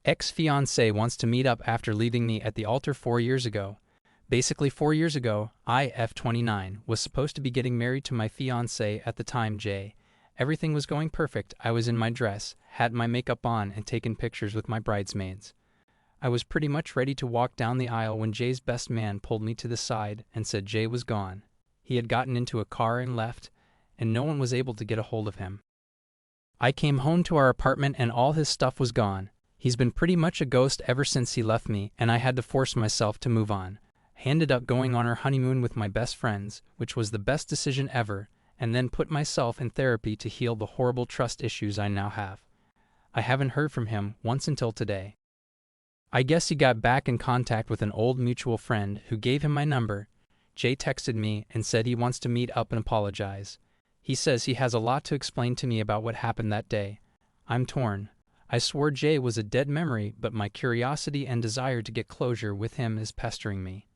Ex-Fiancé wants to meet up after leaving me at the altar 4 years ago. Basically 4 years ago, I, F29, was supposed to be getting married to my fiancé at the time, Jay. Everything was going perfect. I was in my dress, had my makeup on, and taking pictures with my bridesmaids. I was pretty much ready to walk down the aisle when Jay's best man pulled me to the side and said Jay was gone. He had gotten into a car and left, and no one was able to get a hold of him. I came home to our apartment and all his stuff was gone. He's been pretty much a ghost ever since he left me, and I had to force myself to move on. I ended up going on our honeymoon with my best friends, which was the best decision ever, and then put myself in therapy to heal the horrible trust issues I now have. I haven't heard from him once until today. I guess he got back in contact with an old mutual friend who gave him my number. Jay texted me and said he wants to meet up and apologize. He says he has a lot to explain to me about what happened that day. I'm torn. I swore Jay was a dead memory, but my curiosity and desire to get closure with him is pestering me.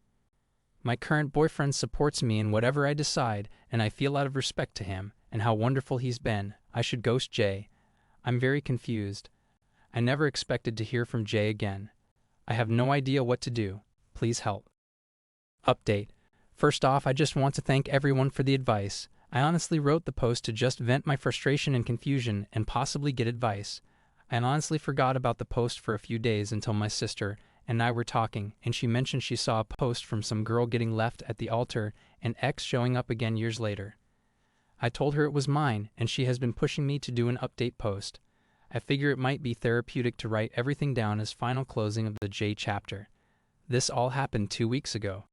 My current boyfriend supports me in whatever I decide, and I feel out of respect to him and how wonderful he's been, I should ghost Jay. I'm very confused. I never expected to hear from Jay again. I have no idea what to do. Please help. Update. First off, I just want to thank everyone for the advice. I honestly wrote the post to just vent my frustration and confusion and possibly get advice. I honestly forgot about the post for a few days until my sister and I were talking, and she mentioned she saw a post from some girl getting left at the altar and X showing up again years later. I told her it was mine, and she has been pushing me to do an update post. I figure it might be therapeutic to write everything down as final closing of the J chapter. This all happened 2 weeks ago.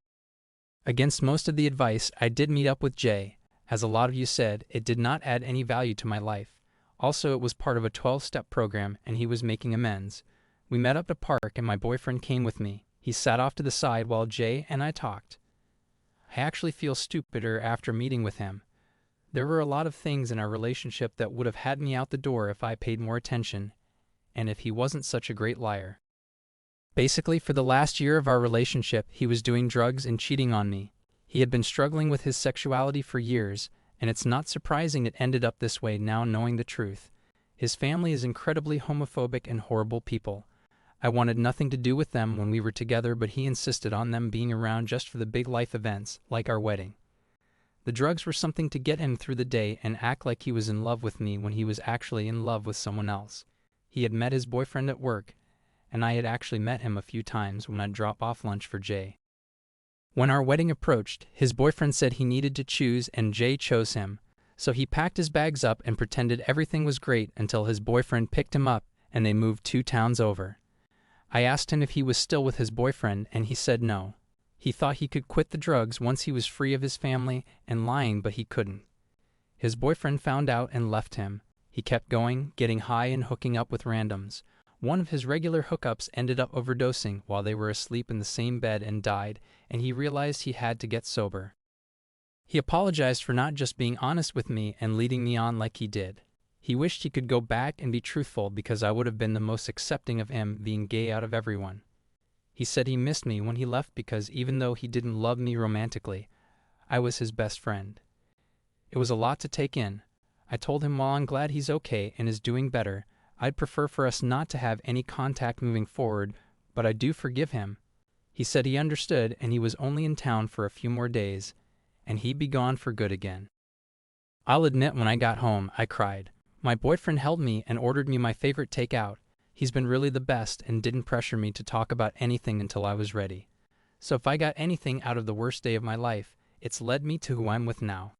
Against most of the advice, I did meet up with Jay. As a lot of you said, it did not add any value to my life. Also, it was part of a 12-step program, and he was making amends. We met up at a park, and my boyfriend came with me. He sat off to the side while Jay and I talked. I actually feel stupider after meeting with him. There were a lot of things in our relationship that would have had me out the door if I paid more attention, and if he wasn't such a great liar. Basically, for the last year of our relationship, he was doing drugs and cheating on me. He had been struggling with his sexuality for years, and it's not surprising it ended up this way now knowing the truth. His family is incredibly homophobic and horrible people. I wanted nothing to do with them when we were together, but he insisted on them being around just for the big life events, like our wedding. The drugs were something to get him through the day and act like he was in love with me when he was actually in love with someone else. He had met his boyfriend at work, and I had actually met him a few times when I'd drop off lunch for Jay. When our wedding approached, his boyfriend said he needed to choose, and Jay chose him. So he packed his bags up and pretended everything was great until his boyfriend picked him up and they moved 2 towns over. I asked him if he was still with his boyfriend, and he said no. He thought he could quit the drugs once he was free of his family and lying, but he couldn't. His boyfriend found out and left him. He kept going, getting high and hooking up with randoms. One of his regular hookups ended up overdosing while they were asleep in the same bed and died, and he realized he had to get sober. He apologized for not just being honest with me and leading me on like he did. He wished he could go back and be truthful because I would have been the most accepting of him being gay out of everyone. He said he missed me when he left because even though he didn't love me romantically, I was his best friend. It was a lot to take in. I told him while I'm glad he's okay and is doing better, I'd prefer for us not to have any contact moving forward, but I do forgive him. He said he understood and he was only in town for a few more days, and he'd be gone for good again. I'll admit when I got home, I cried. My boyfriend held me and ordered me my favorite takeout. He's been really the best and didn't pressure me to talk about anything until I was ready. So if I got anything out of the worst day of my life, it's led me to who I'm with now.